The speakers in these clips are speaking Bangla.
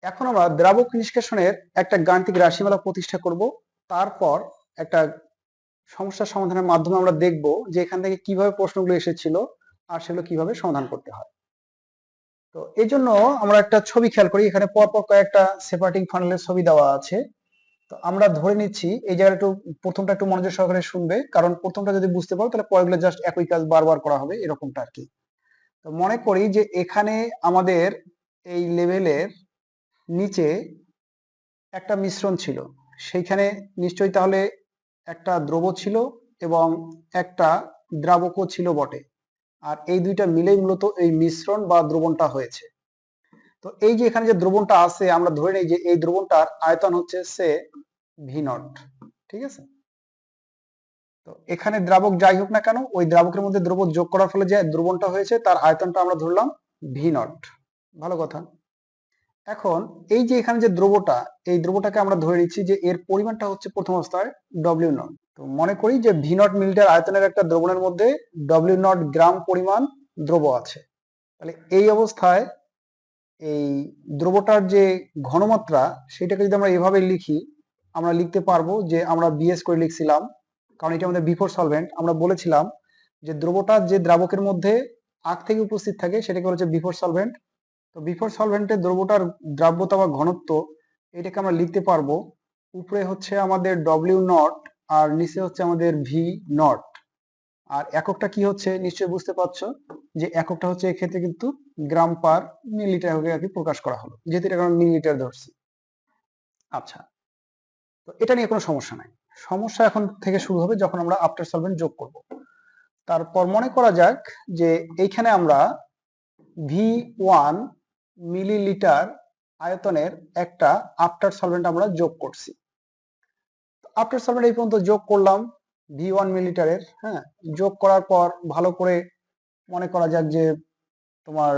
এখন আমরা দ্রাবক নিষ্কাশনের একটা গাণিতিক রাশিমালা প্রতিষ্ঠা করব। তারপর একটা সমস্যার সমাধানের মাধ্যমে আমরা দেখব যে এখান থেকে কিভাবে প্রশ্নগুলো এসেছিল আর সেগুলো কিভাবে সমাধান করতে হয়। তো এই জন্য আমরা একটা ছবি খেয়াল করি, এখানে পরপর কয়েকটা সেপারেটিং ফানেলের ছবি দেওয়া আছে। তো আমরা ধরে নিচ্ছি এই জায়গাটা একটু, প্রথমটা একটু মনোযোগ সহকারে শুনবে, কারণ প্রথমটা যদি বুঝতে পারো তাহলে পরেরগুলো জাস্ট একই কাজ বারবার করা হবে, এরকমটা আর কি। তো মনে করি যে এখানে আমাদের এই লেভেলের নিচে একটা মিশ্রণ ছিল, সেইখানে নিশ্চয়ই তাহলে একটা দ্রব ছিল এবং একটা দ্রাবকও ছিল বটে, আর এই দুইটা মিলেই মূলত এই মিশ্রণ বা দ্রবণটা হয়েছে। তো এই যে এখানে যে দ্রবণটা আছে, আমরা ধরে নিই যে এই দ্রবণটার আয়তন হচ্ছে সে ভি নট, ঠিক আছে। তো এখানে দ্রাবক যাই হোক না কেন, ওই দ্রাবকের মধ্যে দ্রব যোগ করার ফলে যে দ্রবণটা হয়েছে তার আয়তনটা আমরা ধরলাম ভি নট। ভালো কথা। এখন এই যে এখানে যে দ্রবটা, এই দ্রবটাকে আমরা ধরে নিচ্ছি যে এর পরিমাণটা হচ্ছে প্রথম অবস্থায় ডব্লিউ নট। তো মনে করি যে ভি নট মিলিলিটার আয়তনের একটা দ্রবণের মধ্যে ডব্লিউ নট গ্রাম পরিমাণ দ্রব আছে। তাহলে এই অবস্থায় এই দ্রবটার যে ঘনমাত্রা, সেটাকে যদি আমরা এভাবে লিখি, আমরা লিখতে পারবো যে আমরা বিএস করে লিখছিলাম, কারণ এটা আমাদের বিফোর সলভেন্ট। আমরা বলেছিলাম যে দ্রবটা যে দ্রাবকের মধ্যে আগ থেকে উপস্থিত থাকে সেটাকে বলা হচ্ছে বিফোর সলভেন্ট। তো বিফোর সলভেন্টের দ্রবটার দ্রাব্যতা বা ঘনত্ব, এটাকে আমরা লিখতে পারবো উপরে হচ্ছে আমাদের ডব্লিউ নট আর নিচে হচ্ছে আমাদের ভি নট। আর এককটা কি হচ্ছে নিশ্চয়ই বুঝতে পারছো, যে এককটা হচ্ছে এক্ষেত্রে কিন্তু গ্রাম পার মিলিলিটার আর কি প্রকাশ করা হলো, যেহেতু এটা আমরা মিলিলিটার ধরছি। আচ্ছা, তো এটা নিয়ে কোনো সমস্যা নাই। সমস্যা এখন থেকে শুরু হবে যখন আমরা আফটার সলভেন্ট যোগ করব। তারপর মনে করা যাক যে এইখানে আমরা ভি ওয়ান মিলিলিটার আয়তনের একটা আফটার সলভেন্ট আমরা যোগ করছি। আফটার সলভেন্ট এই পর্যন্ত যোগ করলাম ভি ওয়ান মিলিলিটারের, হ্যাঁ। যোগ করার পর ভালো করে মনে করা যাক যে তোমার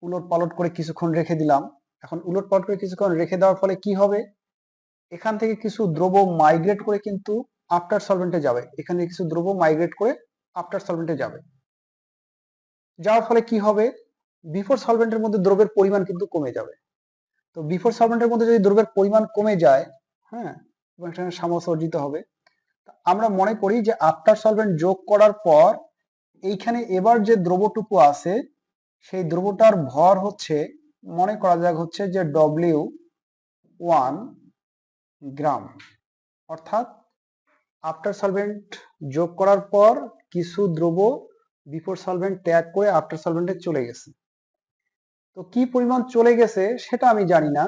উলট পালট করে কিছুক্ষণ রেখে দিলাম। এখন উলট পালট করে কিছুক্ষণ রেখে দেওয়ার ফলে কি হবে, এখান থেকে কিছু দ্রব মাইগ্রেট করে কিন্তু আফটার সলভেন্টে যাবে। এখানে কিছু দ্রব মাইগ্রেট করে আফটার সলভেন্টে যাবে, যাওয়ার ফলে কি হবে, বিফোর সলভেন্টের মধ্যে দ্রবের পরিমাণ কিন্তু কমে যাবে। তো বিফোর সলভেন্টের মধ্যে যদি দ্রবের পরিমাণ কমে যায়, হ্যাঁ, এবং সেখানে সামঞ্জস্য অর্জিত হবে। আমরা মনে করি যে আফটার সলভেন্ট যোগ করার পর এইখানে এবার যে দ্রবটুকু আছে সেই দ্রবটার ভর হচ্ছে, মনে করা যাক হচ্ছে যে ডব্লিউ ওয়ান গ্রাম। অর্থাৎ আফটার সলভেন্ট যোগ করার পর কিছু দ্রব বিফোর সলভেন্ট ত্যাগ করে আফটার সলভেন্টে চলে গেছে। তো কি পরিমাণ চলে গেছে সেটা আমি জানি না,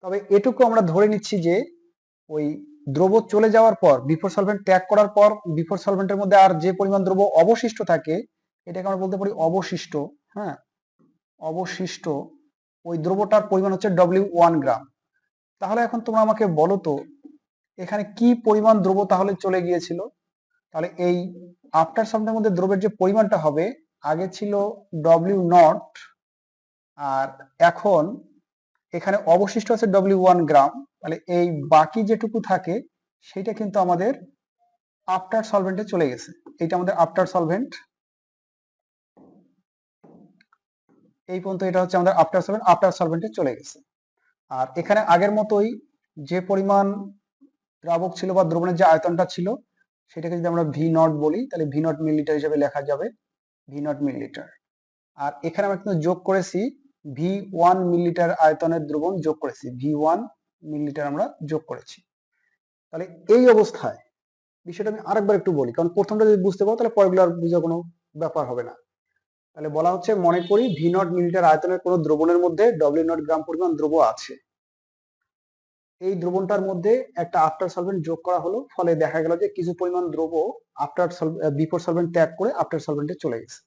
তবে এটুকু আমরা ধরে নিচ্ছি যে ওই দ্রব চলে যাওয়ার পর, বিফোর সলভেন্ট ত্যাগ করার পর বিফোর সলভেন্টের মধ্যে আর যে পরিমাণ দ্রব অবশিষ্ট থাকে, এটাকে আমরা বলতে পারি অবশিষ্ট। হ্যাঁ, অবশিষ্ট ওই দ্রবটার পরিমাণ হচ্ছে ডব্লিউ ওয়ান গ্রাম। তাহলে এখন তোমরা আমাকে বলো তো এখানে কি পরিমাণ দ্রব তাহলে চলে গিয়েছিল। তাহলে এই আফটার সলভেন্টের মধ্যে দ্রবের যে পরিমাণটা হবে, আগে ছিল ডব্লিউ নট, আর এখন এখানে অবশিষ্ট আছে ডব্লিউ ওয়ান গ্রাম। তাহলে এই বাকি যেটুকু থাকে সেটা কিন্তু আমাদের আফটার সলভেন্টে চলে গেছে। এটা আমাদের আফটার সলভেন্ট, এই পর্যন্ত এটা হচ্ছে আমাদের আফটার সলভেন্টে চলে গেছে। আর এখানে আগের মতোই যে পরিমাণ দ্রাবক ছিল বা দ্রবণের যে আয়তনটা ছিল, সেটাকে যদি আমরা ভি নট বলি তাহলে ভি নট মিলিলিটার হিসেবে লেখা যাবে, ভি নট মিলিলিটার। আর এখানে আমরা কিন্তু যোগ করেছি ভি ওয়ান মিলিলিটার আয়তনের দ্রবণ যোগ করেছি, ভি ওয়ান মিলিলিটার আমরা যোগ করেছি। তাহলে এই অবস্থায় বিষয়টা আমি আরেকবার একটু বলি, কারণ প্রথমটা যদি বুঝতে পারো তাহলে পরেরগুলো আর বুঝার কোনো ব্যাপার হবে না। তাহলে বলা হচ্ছে মনে করি ভি নট মিলিলিটার আয়তনের কোনো দ্রবণের মধ্যে ডব্লিউ নট গ্রাম পরিমাণ দ্রব আছে। এই দ্রবণটার মধ্যে একটা আফটার সলভেন্ট যোগ করা হলো, ফলে দেখা গেল যে কিছু পরিমাণ দ্রব বিফোর সলভেন্ট ত্যাগ করে আফটার সলভেন্টে চলে গেছে।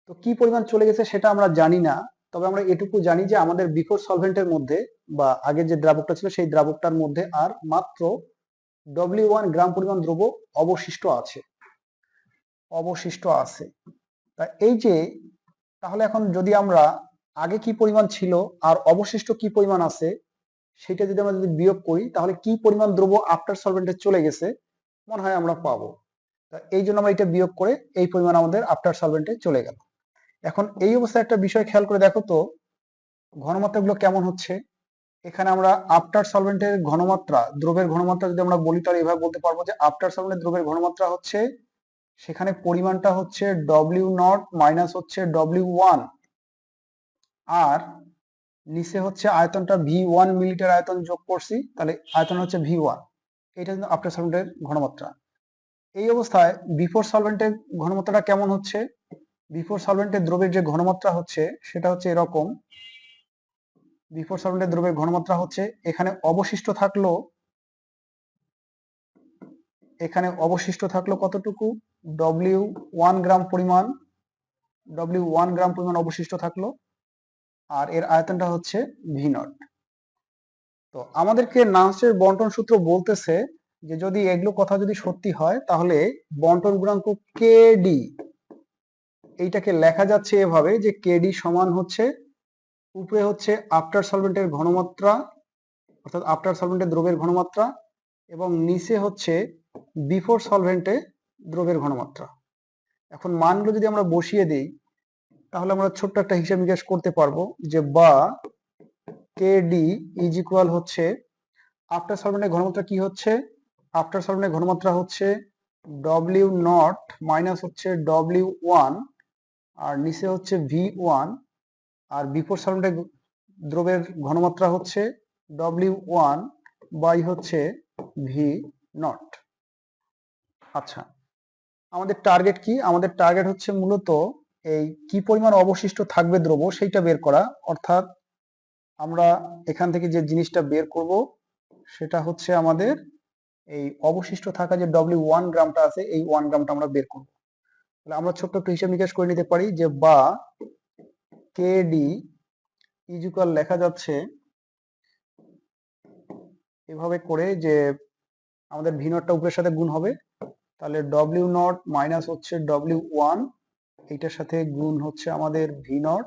তো কি পরিমাণ চলে গেছে সেটা আমরা জানি না, তবে আমরা এটুকু জানি যে আমাদের বিফোর সলভেন্টের মধ্যে বা আগের যে দ্রাবকটা ছিল সেই দ্রাবকটার মধ্যে আর মাত্র ডব্লিউ ওয়ান গ্রাম পরিমাণ দ্রব অবশিষ্ট আছে, অবশিষ্ট আছে। তা এই যে, তাহলে এখন যদি আমরা আগে কি পরিমাণ ছিল আর অবশিষ্ট কি পরিমাণ আছে সেটা যদি আমরা যদি বিয়োগ করি, তাহলে কি পরিমাণ দ্রব আফটার সলভেন্টে চলে গেছে মনে হয় আমরা পাবো। তা এই জন্য আমরা এটা বিয়োগ করে এই পরিমাণ আমাদের আফটার সলভেন্টে চলে গেল। এখন এই অবস্থায় একটা বিষয় খেয়াল করে দেখো তো, ঘনমাত্রাগুলো কেমন হচ্ছে, এখানে আমরা আফটার সলভেন্টের ঘনমাত্রা, দ্রবের ঘনমাত্রা যদি আমরা বলি তাহলে এভাবে বলতে পারবো যে আফটার সলভেন্টের দ্রবের ঘনমাত্রা হচ্ছে, সেখানে পরিমাণটা হচ্ছে W0 মাইনাস হচ্ছে W1, আর নিচে হচ্ছে আয়তনটা V1 মিলিলিটার আয়তন যোগ করছি, তাহলে আয়তন হচ্ছে V1। এটা কিন্তু আফটার সলভেন্টের ঘনমাত্রা। এই অবস্থায় বিফোর সলভেন্টের ঘনমাত্রাটা কেমন হচ্ছে, বিফোর সলভেন্টের দ্রবের যে ঘনমাত্রা হচ্ছে সেটা হচ্ছে এরকম। বিফোর সলভেন্টের দ্রবের ঘনমাত্রা হচ্ছে, এখানে অবশিষ্ট থাকলো কতটুকু, W1 গ্রাম পরিমাণ, W1 গ্রাম পরিমাণ অবশিষ্ট থাকলো, আর এর আয়তনটা হচ্ছে V0। তো আমাদেরকে নান্সের বন্টন সূত্র বলতেছে যে যদি এগুলো কথা যদি সত্যি হয় তাহলে বন্টন গুণাঙ্ক কেডি, এইটাকে লেখা যাচ্ছে এভাবে যে কেডি সমান হচ্ছে, উপরে হচ্ছে আফটার সলভেন্টের ঘনমাত্রা অর্থাৎ আফটার সলভেন্টের দ্রবের ঘনমাত্রা, এবং নিচে হচ্ছে বিফোর সলভেন্টে দ্রবের ঘনমাত্রা। এখন মানগুলো যদি আমরা বসিয়ে দিই তাহলে আমরা ছোট্ট একটা হিসাব নিকাশ করতে পারবো যে বা কেডি ইজ ইকুয়াল হচ্ছে, আফটার সলভেন্টের ঘনমাত্রা কি হচ্ছে, আফটার সলভেন্টের ঘনমাত্রা হচ্ছে W0 মাইনাস হচ্ছে W1, আর নিচে হচ্ছে V1, আর বিফোর সলভেন্টের দ্রবের ঘনমাত্রা হচ্ছে W1 বাই হচ্ছে V0। আচ্ছা, আমাদের টার্গেট কি, আমাদের টার্গেট হচ্ছে মূলত এই কি পরিমাণ অবশিষ্ট থাকবে দ্রব্য সেইটা বের করা, অর্থাৎ আমরা এখান থেকে যে জিনিসটা বের করব সেটা হচ্ছে আমাদের এই অবশিষ্ট থাকা যে W1 গ্রামটা আছে এই 1 গ্রামটা আমরা বের করব। তাহলে আমরা ছোট্ট একটু হিসাব নিকাশ করে নিতে পারি যে বা কেডি ইজ ইকুয়াল লেখা যাচ্ছে এভাবে করে যে আমাদের V0টা উপরের সাথে গুণ হবে, তাহলে W0 মাইনাস হচ্ছে W1, এইটার সাথে গুণ হচ্ছে আমাদের V0,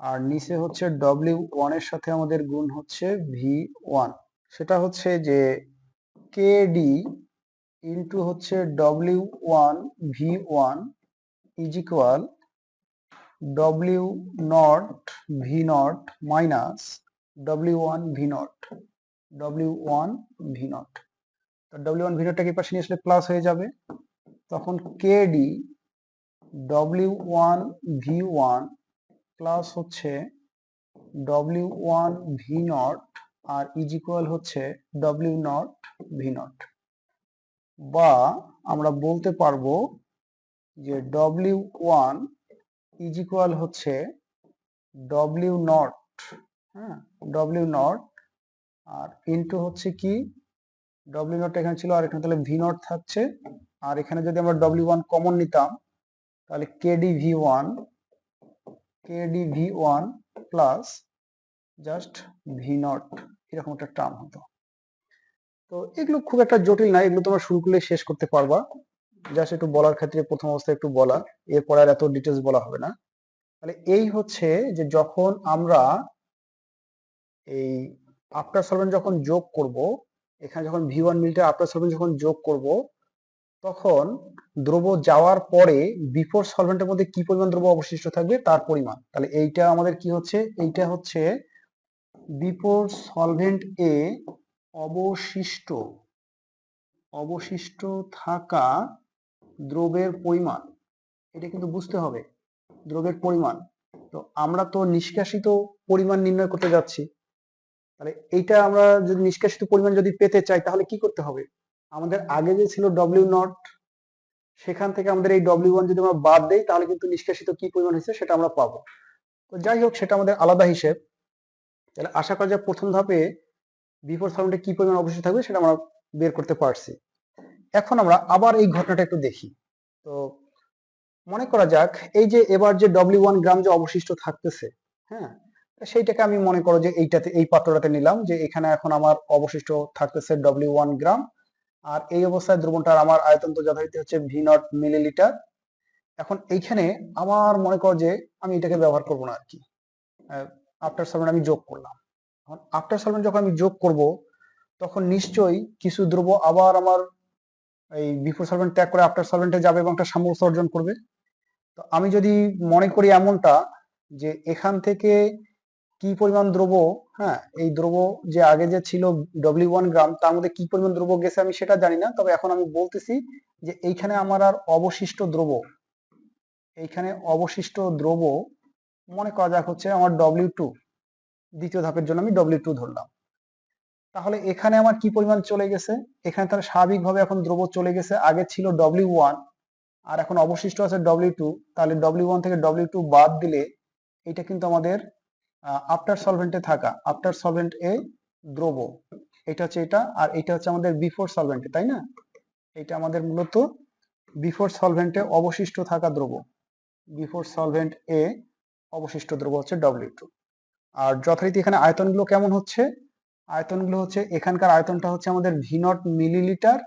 আর নিচে হচ্ছে W1 এর সাথে আমাদের গুণ হচ্ছে V1। সেটা হচ্ছে যে কেডি ইন্টু হচ্ছে W1 V1 is equal W0 V0 minus W1 V0, W1 V0। তো W1 V0টাকে এই পাশে নিয়ে আসলে প্লাস হয়ে যাবে, তখন কেডি W1 V1 প্লাস হচ্ছে W1 V0 R is equal হচ্ছে W0 V0। বা আমরা বলতে পারবো যে W1 ইজ ইকুয়াল হচ্ছে W0, হ্যাঁ, W0 আর ইন্টু হচ্ছে কি W0 এখানে ছিল আর এখানে তাহলে V0 থাকছে, আর এখানে যদি আমরা W1 কমন নিতাম তাহলে KD V1 plus just V0 এরকম একটা টার্ম হতো। তো এগুলো খুব একটা জটিল না, এগুলো তোমরা শুরু করলে শেষ করতে পারবা, জাস্ট একটু বলার ক্ষেত্রে প্রথম অবস্থায় একটু বলা, এরপর আর এত ডিটেলস বলা হবে না। তাহলে এই হচ্ছে যে যখন আমরা এই আফটার সলভেন্ট যখন যোগ করব, এখানে যখন V1 মিলিটার আফটার সলভেন্ট যখন যোগ করব তখন দ্রব্য যাওয়ার পরে বিফোর সলভেন্টের মধ্যে কি পরিমাণ দ্রব্য অবশিষ্ট থাকবে তার পরিমাণ। তাহলে এইটা আমাদের কি হচ্ছে, এইটা হচ্ছে বিফোর সলভেন্ট এ অবশিষ্ট অবশিষ্ট থাকা দ্রব্যের পরিমাণ, এটা কিন্তু বুঝতে হবে দ্রব্যের পরিমাণ। তো আমরা তো নিষ্কাশিত পরিমাণ নির্ণয় করতে যাচ্ছি, তাহলে এইটা আমরা যদি নিষ্কাশিত পরিমাণ যদি পেতে চাই তাহলে কি করতে হবে, আমাদের আগে যে ছিল W0 সেখান থেকে আমাদের এই W1 যদি আমরা বাদ দেই তাহলে কিন্তু নিষ্কাশিত কি পরিমাণ হয়েছে সেটা আমরা পাবো। তো যাই হোক, সেটা আমাদের আলাদা হিসেব। তাহলে আশা করা যায় প্রথম ধাপে বিফোর সলভেন্টে কি পরিমাণ অবশিষ্ট থাকবে সেটা আমরা বের করতে পারছি। এখন আমরা আবার এই ঘটনাটা একটু দেখি। তো মনে করা যাক এই যে এবার যে W1 গ্রাম যে অবশিষ্ট থাকতেছে, হ্যাঁ, সেইটাকে আমি মনে করো যে এইটাতে এই পাত্রটাতে নিলাম, যে এখানে এখন আমার অবশিষ্ট থাকতেছে W1 গ্রাম, আর এই অবস্থায় দ্রবণটার আমার আয়তন তো যথারীতি হচ্ছে V0 মিলিলিটার। এখন এইখানে আমার মনে করো যে আমি এটাকে ব্যবহার করব না আর কি, আফটার সলভেন্ট আমি যোগ করলাম। এখন আফটার সলভেন্ট যখন আমি যোগ করব তখন নিশ্চয়ই কিছু দ্রব্য আবার আমার এই বিফোর সলভেন্ট ত্যাগ করে আফটার সলভেন্টে যাবে এবং একটা সামঞ্জস্য অর্জন করবে। তো আমি যদি মনে করি এমনটা যে এখান থেকে কি পরিমাণ দ্রব্য, হ্যাঁ এই দ্রব্য যে আগে যে ছিল W1 গ্রাম, তার মধ্যে কি পরিমাণ দ্রব্য গেছে আমি সেটা জানি না, তবে এখন আমি বলতেছি যে এইখানে আমার আর অবশিষ্ট দ্রব্য, এইখানে অবশিষ্ট দ্রব্য মনে করা যাক হচ্ছে আমার W2, দ্বিতীয় ধাপের জন্য আমি W2 ধরলাম। তাহলে এখানে আমার কি পরিমাণ চলে গেছে, এখানে তাহলে স্বাভাবিকভাবে এখন দ্রব্য চলে গেছে, আগে ছিল W1 আর এখন অবশিষ্ট আছে W2, তাহলে W1 থেকে W2 বাদ দিলে এটা কিন্তু আমাদের আফটার সলভেন্টে থাকা, আফটার সলভেন্ট এ দ্রব্য, এটা হচ্ছে এটা, আর এটা হচ্ছে আমাদের বিফোর সলভেন্টে, তাই না? এটা আমাদের মূলত বিফোর সলভেন্টে অবশিষ্ট থাকা দ্রব্য, বিফোর সলভেন্ট এ অবশিষ্ট দ্রব্য হচ্ছে W2। আর যথারীতি এখানে আয়তনগুলো কেমন হচ্ছে, আয়তনগুলো হচ্ছে এখানকার আয়তনটা হচ্ছে আমাদের V0 মিলিলিটার,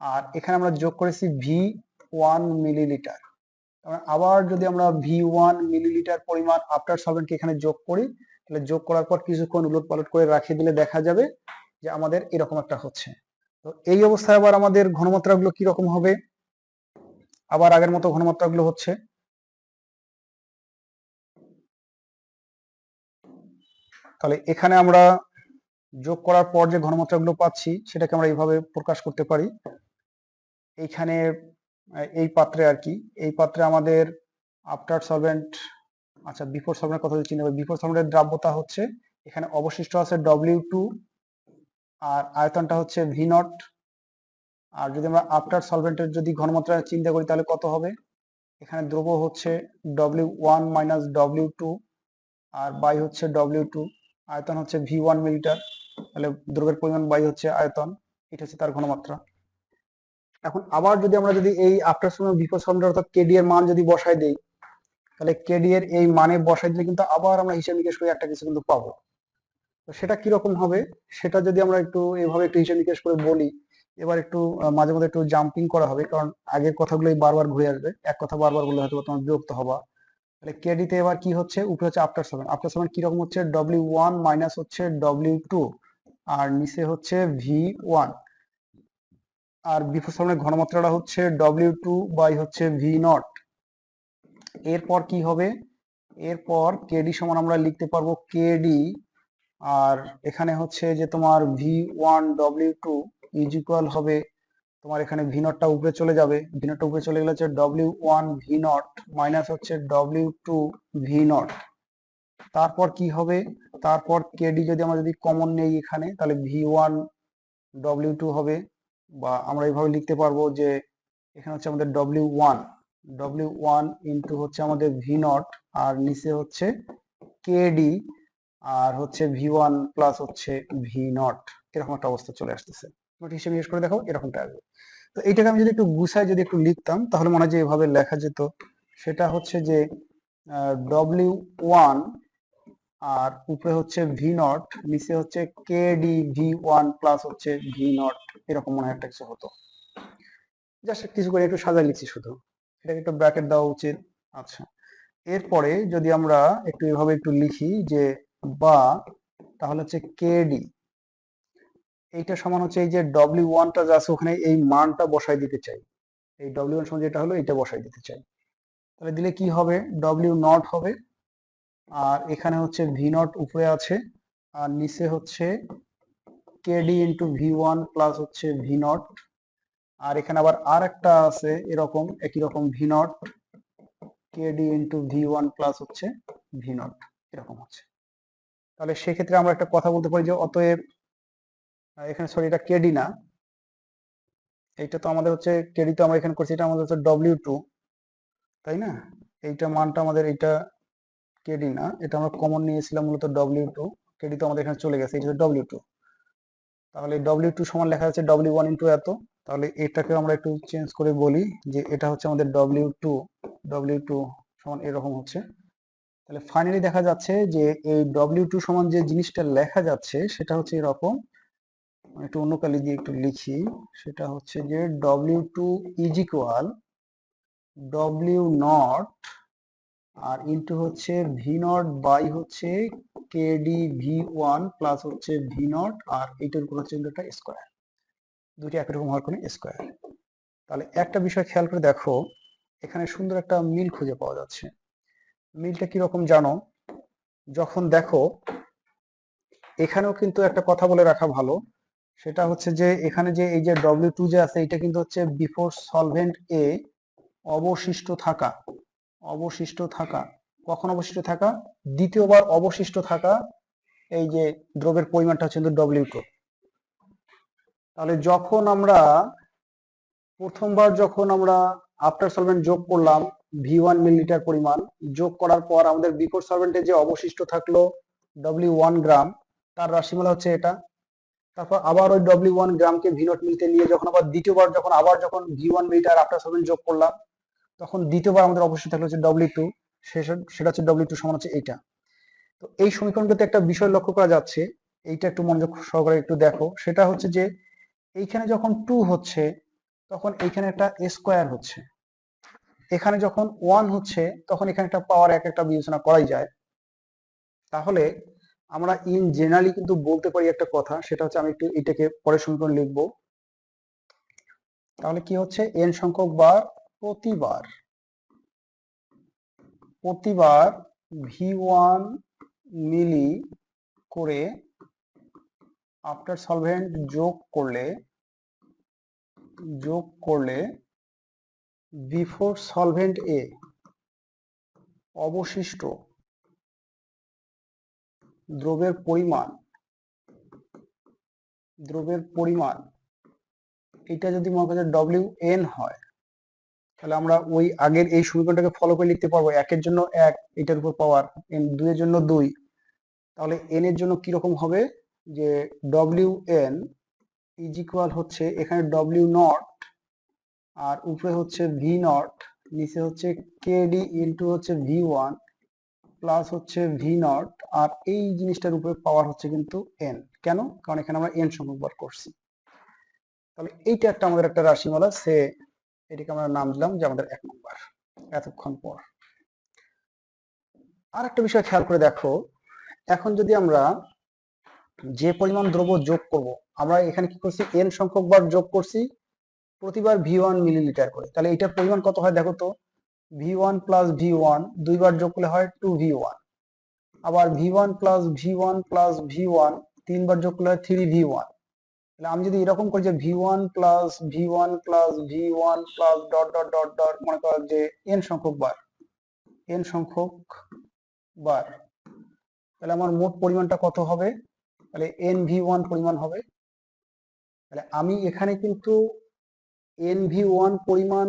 আর এখানে আমরা যোগ করেছি V1 মিলিলিটার। আবার যদি আমরা V1 মিলিলিটার পরিমাণ আফটার সলভেন্টকে এখানে যোগ করি, তাহলে যোগ করার পর কিছুক্ষণ উলট পালট করে রাখিয়ে দিলে দেখা যাবে যে আমাদের এরকম একটা হচ্ছে। তো এই অবস্থায় আবার আমাদের ঘনমাত্রাগুলো কিরকম হবে, আবার আগের মতো ঘনমাত্রাগুলো হচ্ছে। তাহলে এখানে আমরা যোগ করার পর যে ঘনমাত্রাগুলো পাচ্ছি সেটাকে আমরা এইভাবে প্রকাশ করতে পারি। এইখানে এই পাত্রে আর কি, এই পাত্রে আমাদের আফটার সলভেন্ট, আচ্ছা বিফোর সলভেন্টের কথা যদি চিন্তা করি, বিফোর সলভেন্টের দ্রাব্যতা হচ্ছে, এখানে অবশিষ্ট আছে W2 আর আয়তনটা হচ্ছে V0। আর যদি আমরা আফটার সলভেন্টের যদি ঘনমাত্রা চিন্তা করি তাহলে কত হবে, এখানে দ্রব্য হচ্ছে W1 minus W2 R by হচ্ছে W2, আয়তন হচ্ছে V1 মিলিটার, তাহলে দ্রব্যের পরিমাণ বাই হচ্ছে আয়তন, এটা হচ্ছে তার ঘনমাত্রা। এখন আবার যদি আমরা যদি এই আফটার সলভেন্ট বিফোর সলভেন্ট অর্থাৎ কেডি এর মান যদি বসাই দেই, তাহলে কেডি এর এই মানে বসাই দিলে কিন্তু আবার আমরা হিসাব নিকেশ করে একটা কিছু কিন্তু পাবো। তো সেটা কিরকম হবে, সেটা যদি আমরা একটু এভাবে একটু হিসাব নিকেশ করে বলি, এবার একটু মাঝে মধ্যে একটু জাম্পিং করা হবে, কারণ আগের কথাগুলোই বারবার ঘুরে আসবে, এক কথা বারবার বললে হয়তো তোমার বিরক্ত হবা। তাহলে কেডিতে এবার কি হচ্ছে, উপরে হচ্ছে আফটার সলভেন্ট, আফটার সলভেন্ট কিরকম হচ্ছে W1 মাইনাস হচ্ছে W2 আর নিচে হচ্ছে V1, আর বিফোর সলভেন্টের ঘনমাত্রাটা হচ্ছে W2 বাই হচ্ছে V0। এরপর কি হবে, এরপর কেডি সমান আমরা লিখতে পারবো কেডি, আর এখানে হচ্ছে যে তোমার V1W2 ইজ ইকুয়াল হবে তোমার এখানে V0টা উপরে চলে যাবে, V0টা উপরে চলে গেলে হচ্ছে W1 V0 মাইনাস হচ্ছে W2 V0। তারপর কি হবে, তারপর কেডি যদি আমরা যদি কমন নেই এখানে, তাহলে V1W2 হবে, বা আমরা এইভাবে লিখতে পারবো যে এখানে হচ্ছে আমাদের W1 ইন্টু হচ্ছে আমাদের V0 আর নিচে হচ্ছে কেডি আর হচ্ছে V1 প্লাস হচ্ছে V0, এরকম একটা অবস্থা চলে আসতেছে। হিসেবে করে দেখো এরকমটা আসবে। তো এইটাকে আমি যদি একটু গুছাই যদি একটু লিখতাম তাহলে মনে হয় যে এভাবে লেখা যেত, সেটা হচ্ছে যে W1 আর উপরে হচ্ছে V0, নিচে হচ্ছে কেডি V1 প্লাস হচ্ছে V0, এরকম মনে হয় একটা কিছু হতো। জাস্ট কিছু করে একটু সাজা লিখছি শুধু, এটাকে একটু ব্র্যাকেট দেওয়া উচিত। আচ্ছা, এরপরে যদি আমরা একটু এভাবে একটু লিখি যে বা, তাহলে হচ্ছে কেডি এইটা সমান হচ্ছে এই যে W1টা যা আছে ওখানে এই মানটা বসাই দিতে চাই, এই W1 সমান যেটা হলো এটা বসাই দিতে চাই। তাহলে দিলে কি হবে, W0 হবে, আর এখানে হচ্ছে V0 উপরে আছে আর নিচে হচ্ছে কেডি ইন্টু V1 প্লাস হচ্ছে V0, আর এখানে আবার আর একটা আছে এরকম একই রকম V0 KD into V1 plus হচ্ছে V0, এরকম হচ্ছে। তাহলে সেক্ষেত্রে আমরা একটা কথা বলতে পারি যে অতএব এখানে সরি এটা কেডি না, এইটা তো আমাদের হচ্ছে কেডি তো আমরা এখানে করছি, এটা আমাদের হচ্ছে W2, তাই না? এইটা মানটা আমাদের এইটা কেডি না, এটা আমরা কমন নিয়েছিলাম মূলত W2, কেডি তো আমাদের এখানে চলে গেছে, এটা হচ্ছে W2। তাহলে W2 সমান লেখা যাচ্ছে W1 ইন্টু এত, তাহলে এটাকে আমরা একটু চেঞ্জ করে বলি যে এটা হচ্ছে আমাদের W2 সমান এরকম হচ্ছে। তাহলে ফাইনালি দেখা যাচ্ছে যে এই W2 সমান যে জিনিসটা লেখা যাচ্ছে সেটা হচ্ছে এরকম, একটু অন্য কালি দিয়ে একটু লিখি, সেটা হচ্ছে যে W2 is equal W0 R into হচ্ছে V0 বাই হচ্ছে কেডি V1 প্লাস হচ্ছে V0 আর এইটার উপর হচ্ছে একটা স্কোয়ার, দুটি একই রকম হওয়ার কোনো স্কোয়ার। তাহলে একটা বিষয় খেয়াল করে দেখো, এখানে সুন্দর একটা মিল খুঁজে পাওয়া যাচ্ছে। মিলটা কিরকম জানো, যখন দেখো এখানেও কিন্তু একটা কথা বলে রাখা ভালো, সেটা হচ্ছে যে এখানে যে এই যে W2 যে আছে এটা কিন্তু হচ্ছে বিফোর সলভেন্ট এ অবশিষ্ট থাকা, অবশিষ্ট থাকা, কখন অবশিষ্ট থাকা, দ্বিতীয়বার অবশিষ্ট থাকা এই যে দ্রবের পরিমাণটা হচ্ছে কিন্তু W2। তাহলে যখন আমরা প্রথমবার যখন আমরা আফটার সলভেন্ট যোগ করলাম V1 মিলিলিটার পরিমাণ, যোগ করার পর আমাদের বিফোর সলভেন্টে যে অবশিষ্ট থাকলো W1 গ্রাম, তার রাশিমালা হচ্ছে এটা। তারপর আবার ওই W1 গ্রামকে V0 মিলিতে নিয়ে যখন আবার দ্বিতীয়বার যখন V1 মিলিটার আফটার সলভেন্ট যোগ করলাম, তখন দ্বিতীয়বার আমাদের অবশিষ্ট থাকলো হচ্ছে W2, সেটা হচ্ছে W2 সমান হচ্ছে এইটা। তো এই সমীকরণটাতে একটা বিষয় লক্ষ্য করা যাচ্ছে, এইটা একটু মনোযোগ সহকারে একটু দেখো, সেটা হচ্ছে যে এইখানে যখন 2 হচ্ছে তখন এইখানে একটা স্কোয়ার হচ্ছে, এখানে যখন 1 হচ্ছে তখন এখানে একটা পাওয়ার একটা বিবেচনা করাই যায়। তাহলে আমরা ইন জেনারেলি কিন্তু বলতে পারি একটা কথা, সেটা হচ্ছে আমি একটু এটাকে পরের সমীকরণ লিখবো। তাহলে কি হচ্ছে, n সংখ্যক বার প্রতিবার V1 মিলি করে আফটার সলভেন্ট যোগ করলে বিফোর সলভেন্ট এ অবশিষ্ট দ্রবের পরিমাণ এটা যদি মনে করা যায় WN হয়, তাহলে আমরা ওই আগের এই সমীকরণটাকে ফলো করে লিখতে পারবো, একের জন্য 1, এটার উপর পাওয়ার n, 2 এর জন্য 2, তাহলে n এর জন্য কি রকম হবে, যে WN ইজ ইকুয়াল হচ্ছে এখানে W0 আর উপরে হচ্ছে V0, নিচে হচ্ছে KD ইন্টু হচ্ছে V1 প্লাস হচ্ছে V0, আর এই জিনিসটার উপরে পাওয়ার হচ্ছে কিন্তু n। কেন? কারণ এখানে আমরা n সংখ্যক বার করছি। তাহলে এইটা একটা আমাদের একটা রাশিমালা, এটাকে আমরা নাম দিলাম যে আমাদের 1 নম্বর। এতক্ষণ পর আর একটা বিষয় খেয়াল করে দেখো, এখন যদি আমরা যে পরিমাণ দ্রব্য যোগ করব, আমরা এখানে কি করছি, n সংখ্যক বার যোগ করছি প্রতিবার V1 মিলিলিটার করে, তাহলে এটার পরিমাণ কত হয় দেখো তো, V1 প্লাস V1 দুইবার যোগ করলে হয় 2V1, আবার V1 plus V1 plus V1 তিনবার যোগ করলে হয় 3V1। তাহলে আমি যদি এরকম করি যে V1 plus V1 plus V1 plus dot dot dot dot, মনে করা যে n সংখ্যক বার, তাহলে আমার মোট পরিমাণটা কত হবে, তাহলে NV1 পরিমাণ হবে। তাহলে আমি এখানে কিন্তু NV1 পরিমাণ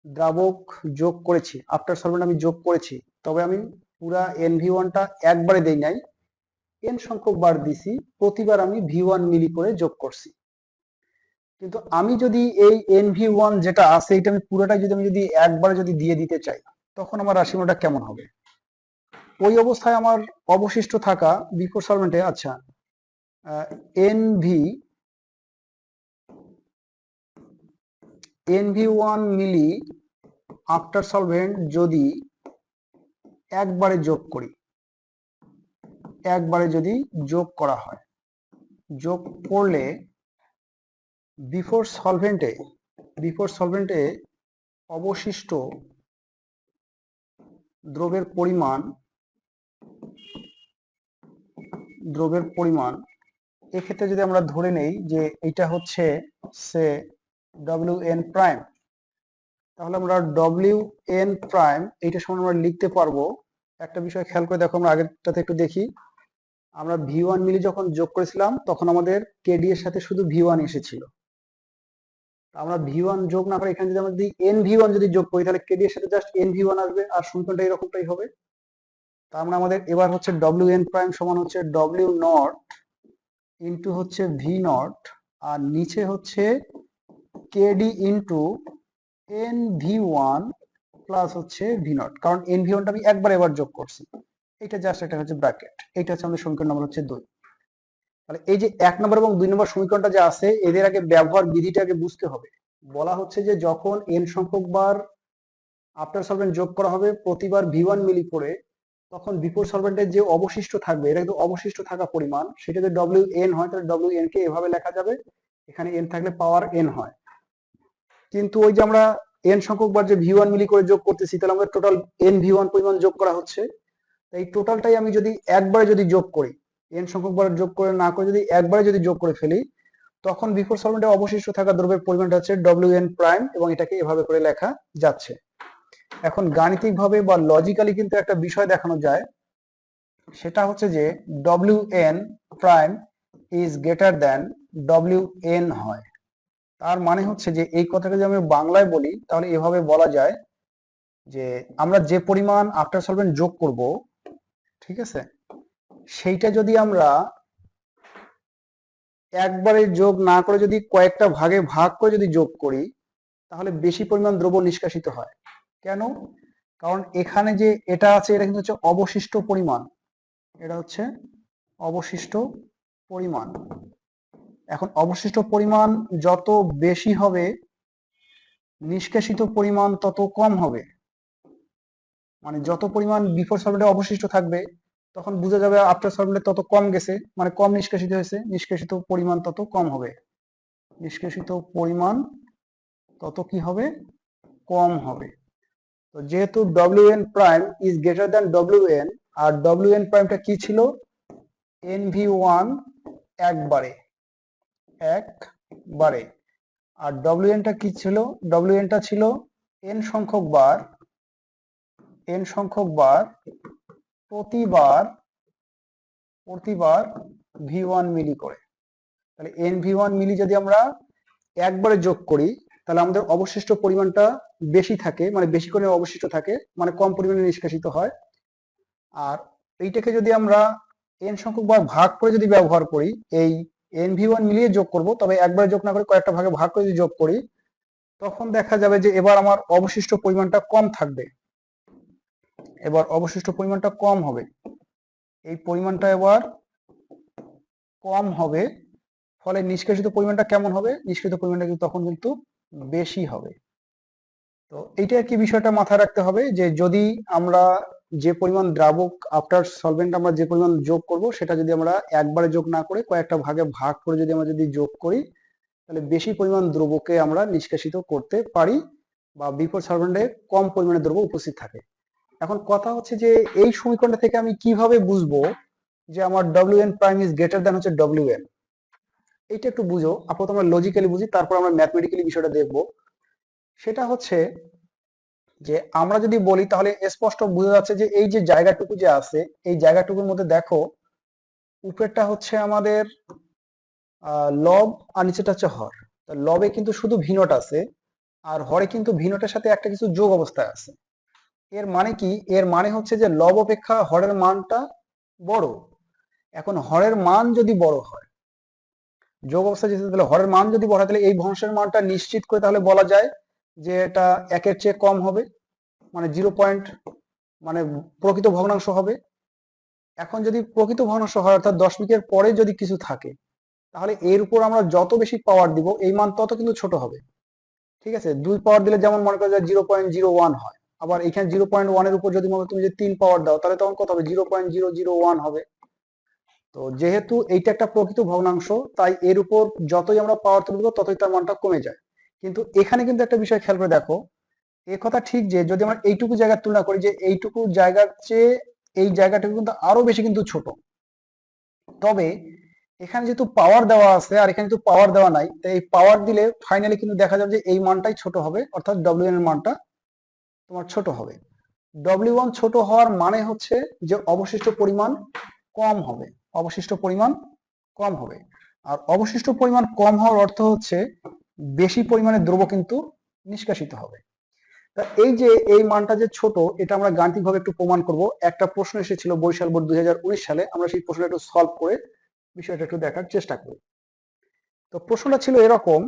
দ্রাবক যোগ করেছি, আফটার সলভেন্ট আমি যোগ করেছি, তবে আমি পুরা NV1টা একবারে দেই নাই, n সংখ্যক বার দিছি, প্রতিবার আমি V1 মিলি করে যোগ করছি। কিন্তু আমি যদি এই NV1 যেটা আছে এটা আমি পুরোটাই যদি একবারে দিয়ে দিতে চাই, তখন আমার রাশিমালাটা কেমন হবে? ওই অবস্থায় আমার অবশিষ্ট থাকা বিফোর সলভেন্টে, আচ্ছা, NV1 মিলি আফটার সলভেন্ট যদি একবারে যদি যোগ করা হয়, যোগ করলে বিফোর সলভেন্টে অবশিষ্ট দ্রবের পরিমাণ এক্ষেত্রে যদি আমরা ধরে নেই যে এটা হচ্ছে সে WN প্রাইম, তাহলে আমরা WN প্রাইম এইটা সমান আমরা লিখতে পারবো। একটা বিষয় খেয়াল করে দেখো, আমরা আগেরটাতে একটু দেখি, আমরা V1 মিলি যখন যোগ করেছিলাম তখন আমাদের KD এর সাথে শুধু V1 এসেছিল, আমরা V1 যোগ না করে এখানে যদি আমরা NV1 যদি যোগ করি, তাহলে KD এর সাথে জাস্ট NV1 আসবে, আর সমীকরণটা এরকমটাই হবে। তার মানে আমাদের এবার হচ্ছে WN প্রাইম সমান হচ্ছে W0 ইন্টু হচ্ছে V0, আর নিচে হচ্ছে KD ইন্টু NV1 প্লাস হচ্ছে V0, কারণ NV1টা আমি এবার যোগ করছি, এটা জাস্ট একটা হচ্ছে ব্র্যাকেট, এটা হচ্ছে আমাদের সমীকরণ নম্বর হচ্ছে 2। তাহলে এই যে 1 নম্বর এবং 2 নম্বর সমীকরণটা যে আছে, এদের আগে ব্যবহার বিধিটা আগে বুঝতে হবে। বলা হচ্ছে যে যখন n সংখ্যক বার আফটার সলভেন্ট যোগ করা হবে প্রতিবার V1 মিলি করে, তখন বিফোর সলভেন্টের যে অবশিষ্ট থাকবে, এটা কিন্তু অবশিষ্ট থাকা পরিমাণ, সেটা যদি WN হয় তাহলে WN কে এভাবে লেখা যাবে, এখানে n থাকলে পাওয়ার n হয়। কিন্তু ওই যে আমরা n সংখ্যক বার যে V1 মিলি করে যোগ করতেছি, তাহলে আমাদের টোটাল NV1 পরিমাণ যোগ করা হচ্ছে, এই টোটালটাই আমি যদি একবারে যদি যোগ করি, n সংখ্যক বার যোগ করে না করে যদি একবারে যদি যোগ করে ফেলি, তখন বিফোর সলভেন্টে অবশিষ্ট থাকা দ্রব্যের পরিমাণটা হচ্ছে WN প্রাইম, এবং এটাকে এভাবে করে লেখা যাচ্ছে। এখন গাণিতিকভাবে বা লজিক্যালি কিন্তু একটা বিষয় দেখানো যায়, সেটা হচ্ছে যে WN prime is greater than WN হয়। তার মানে হচ্ছে যে এই কথাটা যদি আমি বাংলায় বলি তাহলে এভাবে বলা যায় যে আমরা যে পরিমাণ আফটার সলভেন্ট যোগ করব, ঠিক আছে, সেইটা যদি আমরা একবারে যোগ না করে যদি কয়েকটা ভাগে ভাগ করে যদি যোগ করি, তাহলে বেশি পরিমাণ দ্রব্য নিষ্কাশিত হয়। কেন? কারণ এখানে যে এটা আছে এটা কিন্তু হচ্ছে অবশিষ্ট পরিমাণ, এটা হচ্ছে অবশিষ্ট পরিমাণ। এখন অবশিষ্ট পরিমাণ যত বেশি হবে, নিষ্কাশিত পরিমাণ তত কম হবে। মানে যত পরিমাণ বিফোর সলভেন্টে অবশিষ্ট থাকবে, তখন বোঝা যাবে আফটার সলভেন্টে তত কম গেছে, মানে কম নিষ্কাশিত হয়েছে, নিষ্কাশিত পরিমাণ তত কম হবে। নিষ্কাশিত পরিমাণ তত কি হবে? কম হবে। তো যেহেতু WN prime is greater than WN, আর WN প্রাইমটা কি ছিল? NV1 একবারে, একবারে। আর WNটা কি ছিল? WNটা ছিল n সংখ্যক বার, n সংখ্যক বার প্রতিবার V1 মিলি করে। তাহলে NV1 মিলি যদি আমরা একবারে যোগ করি, তাহলে আমাদের অবশিষ্ট পরিমাণটা বেশি থাকে, মানে বেশি করে অবশিষ্ট থাকে, মানে কম পরিমাণে নিষ্কাশিত হয়। আর এইটাকে যদি আমরা n সংখ্যক বার ভাগ করে যদি ব্যবহার করি, এই NV1 মিলিয়ে যোগ করব, তবে একবারে যোগ না করে কয়েকটা ভাগে ভাগ করে যদি যোগ করি, তখন দেখা যাবে যে এবার আমার অবশিষ্ট পরিমাণটা কম থাকবে, এবার অবশিষ্ট পরিমাণটা কম হবে, এই পরিমাণটা এবার কম হবে। ফলে নিষ্কাশিত পরিমাণটা কেমন হবে? নিষ্কাশিত পরিমাণটা কিন্তু তখন কিন্তু বেশি হবে। তো এইটা কি বিষয়টা মাথায় রাখতে হবে যে যদি আমরা যে পরিমাণ দ্রাবক আফটার সলভেন্ট আমরা যে পরিমাণ যোগ করব, সেটা যদি আমরা একবারে যোগ না করে কয়েকটা ভাগে ভাগ করে যদি আমরা যদি যোগ করি, তাহলে বেশি পরিমাণ দ্রব্যকে আমরা নিষ্কাশিত করতে পারি, বা বিফোর সলভেন্টে কম পরিমাণে দ্রব্য উপস্থিত থাকে। এখন কথা হচ্ছে যে এই সমীকরণটা থেকে আমি কিভাবে বুঝবো যে আমার WN prime is greater than হচ্ছে WN? এইটা একটু বুঝো, আপাতত আমরা লজিক্যালি বুঝি, তারপর আমরা ম্যাথমেটিক্যালি বিষয়টা দেখব। সেটা হচ্ছে যে আমরা যদি বলি তাহলে স্পষ্ট বোঝা যাচ্ছে যে এই যে জায়গাটুকু যে আছে, এই জায়গাটুকুর মধ্যে দেখো উপরেরটা হচ্ছে আমাদের লব, আর নিচেটা হচ্ছে হর। লবে কিন্তু শুধু ভিনট আছে, আর হরে কিন্তু ভিনটের সাথে একটা কিছু যোগ অবস্থায় আছে। এর মানে কি? এর মানে হচ্ছে যে লব অপেক্ষা হরের মানটা বড়। এখন হরের মান যদি বড় হয়, যোগ অবস্থা যেতে, তাহলে হরের মান যদি বড় হয়, তাহলে এই ভগ্নাংশের মানটা নিশ্চিত করে তাহলে বলা যায় যে এটা একের চেয়ে কম হবে, মানে 0. মানে প্রকৃত ভগ্নাংশ হবে। এখন যদি প্রকৃত ভগ্নাংশ হয়, অর্থাৎ দশমিকের পরে যদি কিছু থাকে, তাহলে এর উপর আমরা যত বেশি পাওয়ার দিব এই মান তত কিন্তু ছোট হবে। ঠিক আছে, 2 পাওয়ার দিলে যেমন মনে করা যায় 0.01 হয়, আবার এখানে 0.1 এর উপর যদি মনে তুমি যে 3 পাওয়ার দাও, তাহলে তখন কত হবে? 0.001 হবে। তো যেহেতু এইটা একটা প্রকৃত ভগ্নাংশ, তাই এর উপর যতই আমরা পাওয়ার তুলব ততই তার মানটা কমে যায়। কিন্তু এখানে কিন্তু একটা বিষয় খেয়াল করে দেখো, এ কথা ঠিক যে যদি আমরা এইটুকু জায়গার তুলনা করি, যে এইটুকু জায়গার চেয়ে এই জায়গাটুকু কিন্তু আরো বেশি কিন্তু ছোট। তবে এখানে যেহেতু পাওয়ার দেওয়া আছে আর এখানে যেহেতু পাওয়ার দেওয়া নাই, তাই এই পাওয়ার দিলে ফাইনালি কিন্তু দেখা যাবে যে এই মানটাই ছোট হবে, অর্থাৎ WN এর মানটা তোমার ছোট হবে। W1 ছোট হওয়ার মানে হচ্ছে যে অবশিষ্ট পরিমাণ কম হবে, অবশিষ্ট পরিমাণ কম হবে। আর অবশিষ্ট পরিমাণ কম হওয়ার অর্থ হচ্ছে বেশি পরিমাণে দ্রব্য কিন্তু নিষ্কাশিত হবে। তা এই যে এই মানটা যে ছোট, এটা আমরা গাণিতিকভাবে একটু প্রমাণ করব। একটা প্রশ্ন এসেছিল বরিশাল বোর্ড 2019 সালে, আমরা সেই প্রশ্নটা একটু সলভ করে বিষয়টা একটু দেখার চেষ্টা করি। তো প্রশ্নটা ছিল এরকম,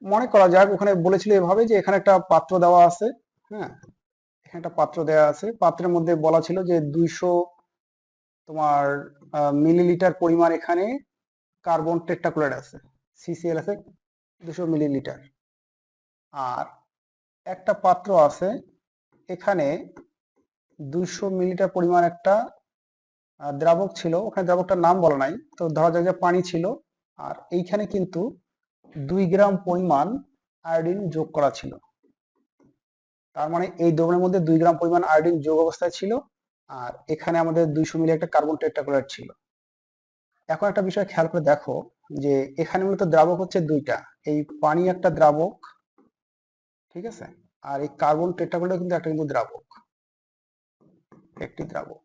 মনে করা যাক ওখানে বলেছিল এভাবে যে এখানে একটা পাত্র দেওয়া আছে, হ্যাঁ, এখানে একটা পাত্র দেওয়া আছে, পাত্রের মধ্যে বলা ছিল যে 200 তোমার মিলিলিটার পরিমাণ এখানে কার্বন টেট্রাক্লোরাইড আছে, CCl আছে 200 মিলিলিটার। আর একটা পাত্র আছে, এখানে 200 মিলিলিটার পরিমাণ একটা দ্রাবক ছিল, ওখানে দ্রাবকটার নাম বলা নাই, তো ধরা যাক যে পানি ছিল। আর এইখানে কিন্তু 2 গ্রাম পরিমাণ আয়োডিন যোগ করা ছিল। তার মানে এই দ্রবণের মধ্যে 2 গ্রাম পরিমাণ আয়োডিন যোগ অবস্থায় ছিল, আর এখানে আমাদের 200 মিলি একটা কার্বন টেট্রাক্লোরাইড ছিল। এখন একটা বিষয় খেয়াল করে দেখো যে এখানে মূলত দ্রাবক হচ্ছে দুইটা, এই পানি একটা দ্রাবক, ঠিক আছে, আর এই কার্বন টেট্রাক্লোরাইড কিন্তু একটা কিন্তু দ্রাবক, একটি দ্রাবক।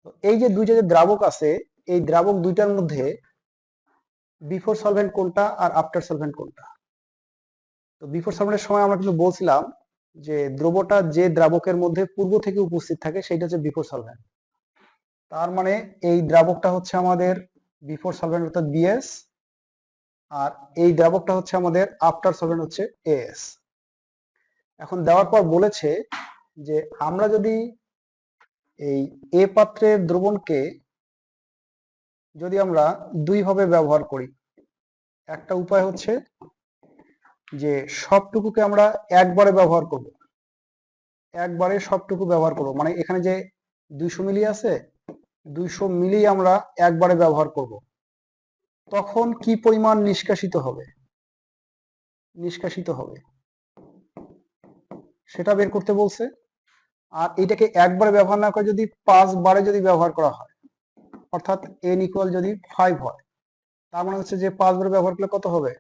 তো এই যে দুইটা যে দ্রাবক আছে, এই দ্রাবক দুইটার মধ্যে বিফোর সলভেন্ট কোনটা আর আফটার সলভেন্ট কোনটা? তো বিফোর সলভেন্টের সময় আমরা কিন্তু বলছিলাম যে দ্রবটা যে দ্রাবকের মধ্যে পূর্ব থেকে উপস্থিত থাকে সেটা হচ্ছে বিফোর সলভেন্ট। তার মানে এই দ্রাবকটা হচ্ছে আমাদের বিফোর সলভেন্ট অর্থাৎ বিএস, আর এই দ্রাবকটা হচ্ছে আমাদের আফটার সলভেন্ট হচ্ছে এএস। এখন দেওয়ার পর বলেছে যে আমরা যদি এই এ পাত্রের দ্রবণকে যদি আমরা দুই ভাবে ব্যবহার করি, একটা উপায় হচ্ছে যে সবটুকুকে আমরা একবারে ব্যবহার করব, একবারে সবটুকু ব্যবহার করব, মানে এখানে যে 200 মিলি আছে 200 মিলি আমরা একবারে ব্যবহার করব, তখন কি পরিমাণ নিষ্কাশিত হবে সেটা বের করতে বলছে। আর এটাকে একবারে ব্যবহার না করে যদি 5 বারে যদি ব্যবহার করা হয়, অর্থাৎ n ইকুয়াল যদি 5 হয়, তার মানে হচ্ছে যে 5 বারে ব্যবহার করলে কত হবে,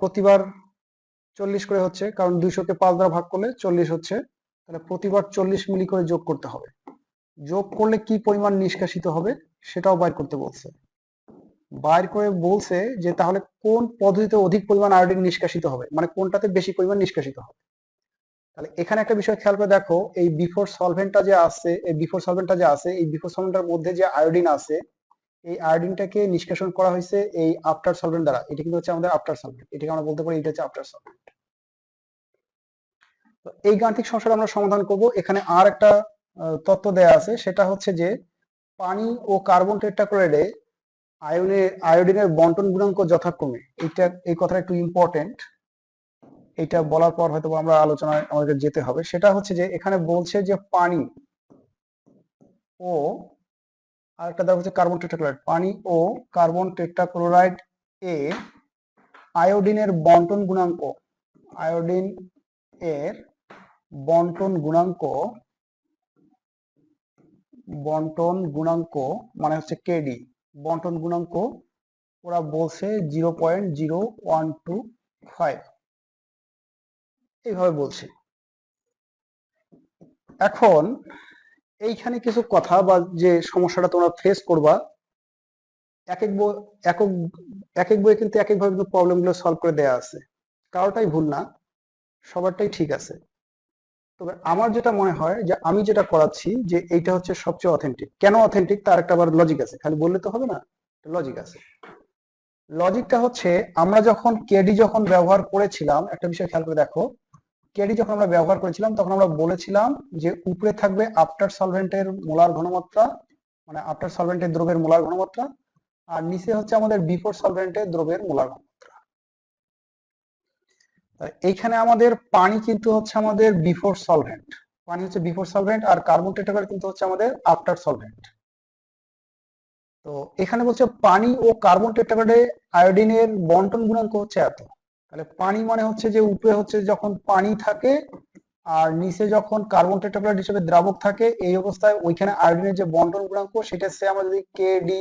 প্রতিবার 40 করে হচ্ছে, কারণ 200-কে 5 দ্বারা ভাগ করলে 40 হচ্ছে, তাহলে প্রতিবার 40 মিলি করে যোগ করতে হবে। যোগ করলে কি পরিমাণ নিষ্কাশিত হবে সেটাও বাইর করতে বলছে। বাইর করে বলছে যে তাহলে কোন পদ্ধতিতে অধিক পরিমাণ আয়োডিন নিষ্কাশিত হবে, মানে কোনটাতে বেশি পরিমাণ নিষ্কাশিত হবে। তাহলে এখানে একটা বিষয় খেয়াল করে দেখো, এই বিফোর সলভেন্টটা যে আছে, এই বিফোর সলভেন্টের মধ্যে যে আয়োডিন আছে, এই আয়োডিনটাকে নিষ্কাশন করা হয়েছে এই আফটার সলভেন্ট দ্বারা। এটা কিন্তু হচ্ছে আমাদের আফটার সলভেন্ট, এটাকে আমরা বলতে পারি এটা হচ্ছে আফটার সলভেন্ট। তো এই গাণিতিক সমস্যাটা আমরা সমাধান করব। এখানে আর একটা তত্ত্ব দেয়া আছে, সেটা হচ্ছে যে পানি ও কার্বন টেট্রাক্লোরাইডে আয়োডিনের বন্টন গুণাঙ্ক যথাক্রমে, এই কথাটা একটু ইম্পর্টেন্ট, এটা বলার পর হয়তো আমরা আলোচনায় আমাদের যেতে হবে। সেটা হচ্ছে যে এখানে বলছে যে পানি ও আরেকটা দেওয়া হচ্ছে কার্বন টেট্রাক্লোরাইড, পানি ও কার্বন টেট্রাক্লোরাইড এ আয়োডিনের বন্টন গুণাঙ্ক, আয়োডিন এর বন্টন গুণাঙ্ক মানে হচ্ছে কেডি, বন্টন গুণাঙ্ক ওরা বলছে 0.0125, এইভাবে বলছে। এখন এইখানে কিছু কথা বা যে সমস্যাটা তোমরা ফেস করবা, এক এক বইয়ে কিন্তু এক একভাবে কিন্তু প্রবলেমগুলো সলভ করে দেয়া আছে, কারোটাই ভুল না, সবারটাই ঠিক আছে। তবে আমার যেটা মনে হয় যে আমি যেটা করাচ্ছি যে এইটা হচ্ছে সবচেয়ে অথেন্টিক। কেন অথেন্টিক তার একটা আবার লজিক আছে, খালি বললে তো হবে না, লজিক আছে। লজিকটা হচ্ছে আমরা যখন কেডি যখন ব্যবহার করেছিলাম, একটা বিষয় খেয়াল করে দেখো, কেডি যখন আমরা ব্যবহার করেছিলাম তখন আমরা বলেছিলাম যে উপরে থাকবে আফটার সলভেন্টের মোলার ঘনমাত্রা, মানে আফটার সলভেন্টের দ্রবের মোলার ঘনমাত্রা, আর নিচে হচ্ছে আমাদের বিফোর সলভেন্টের দ্রবের মোলার ঘনমাত্রা। এইখানে আমাদের পানি কিন্তু হচ্ছে আমাদের বিফোর সলভেন্ট, পানি হচ্ছে বিফোর সলভেন্ট, আর কার্বন টেট্রাক্লোরাইড কিন্তু হচ্ছে আমাদের আফটার সলভেন্ট। তো এখানে বলছে পানি ও কার্বন টেট্রাক্লোরাইডে আয়োডিনের বন্টন গুণাঙ্ক হচ্ছে এত। তাহলে পানি মানে হচ্ছে যে উপরে হচ্ছে যখন পানি থাকে আর নিচে যখন কার্বন টেট্রাক্লোরাইড হিসেবে দ্রাবক থাকে, এই অবস্থায় ওইখানে আয়োডিনের যে বন্টন গুণাঙ্ক সেটা সে আমরা যদি কে ডি